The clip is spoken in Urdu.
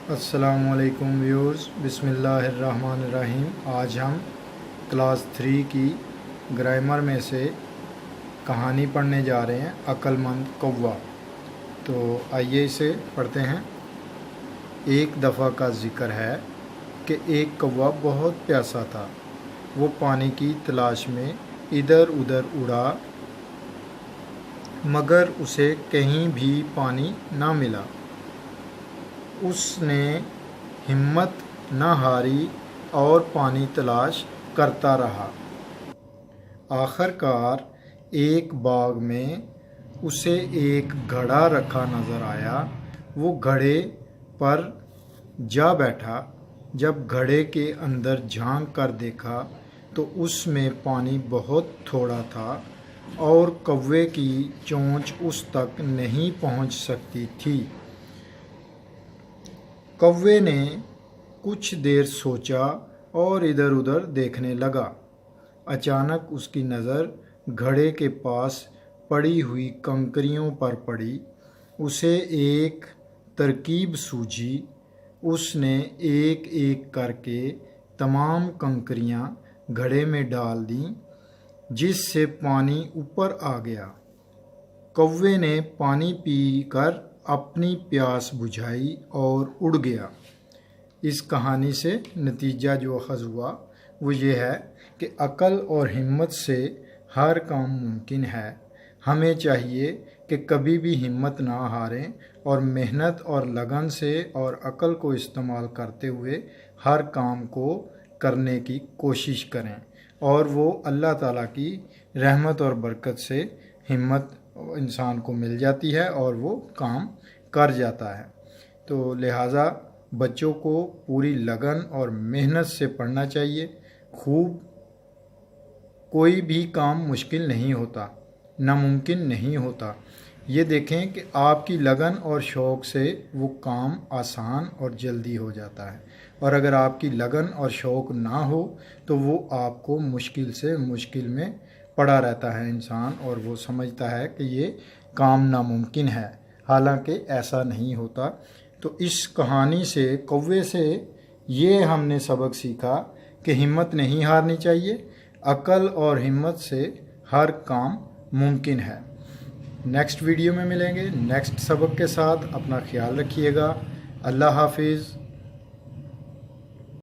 السلام علیکم ویورز، بسم اللہ الرحمن الرحیم۔ آج ہم کلاس 3 کی گرامر میں سے کہانی پڑھنے جا رہے ہیں، عقل مند کوا۔ تو آئیے اسے پڑھتے ہیں۔ ایک دفعہ کا ذکر ہے کہ ایک کوا بہت پیاسا تھا۔ وہ پانی کی تلاش میں ادھر ادھر اڑا مگر اسے کہیں بھی پانی نہ ملا۔ اس نے ہمت نہ ہاری اور پانی تلاش کرتا رہا۔ آخر کار ایک باغ میں اسے ایک گھڑا رکھا نظر آیا۔ وہ گھڑے پر جا بیٹھا۔ جب گھڑے کے اندر جھانک کر دیکھا تو اس میں پانی بہت تھوڑا تھا اور کوے کی چونچ اس تک نہیں پہنچ سکتی تھی۔ کوے نے کچھ دیر سوچا اور ادھر ادھر دیکھنے لگا۔ اچانک اس کی نظر گھڑے کے پاس پڑی ہوئی کنکریوں پر پڑی۔ اسے ایک ترکیب سوجھی۔ اس نے ایک ایک کر کے تمام کنکریاں گھڑے میں ڈال دیں، جس سے پانی اوپر آ گیا۔ کوے نے پانی پی کر اپنی پیاس بجھائی اور اڑ گیا۔ اس کہانی سے نتیجہ جو اخذ ہوا وہ یہ ہے کہ عقل اور ہمت سے ہر کام ممکن ہے۔ ہمیں چاہیے کہ کبھی بھی ہمت نہ ہاریں اور محنت اور لگن سے اور عقل کو استعمال کرتے ہوئے ہر کام کو کرنے کی کوشش کریں، اور وہ اللہ تعالیٰ کی رحمت اور برکت سے ہمت انسان کو مل جاتی ہے اور وہ کام کر جاتا ہے۔ تو لہٰذا بچوں کو پوری لگن اور محنت سے پڑھنا چاہیے۔ کوئی بھی کام مشکل نہیں ہوتا، ناممکن نہیں ہوتا۔ یہ دیکھیں کہ آپ کی لگن اور شوق سے وہ کام آسان اور جلدی ہو جاتا ہے، اور اگر آپ کی لگن اور شوق نہ ہو تو وہ آپ کو مشکل سے مشکل میں پڑا رہتا ہے انسان، اور وہ سمجھتا ہے کہ یہ کام ناممکن ہے، حالانکہ ایسا نہیں ہوتا۔ تو اس کہانی سے، کوے سے، یہ ہم نے سبق سیکھا کہ ہمت نہیں ہارنی چاہیے۔ عقل اور ہمت سے ہر کام ممکن ہے۔ نیکسٹ ویڈیو میں ملیں گے نیکسٹ سبق کے ساتھ۔ اپنا خیال رکھیے گا۔ اللہ حافظ۔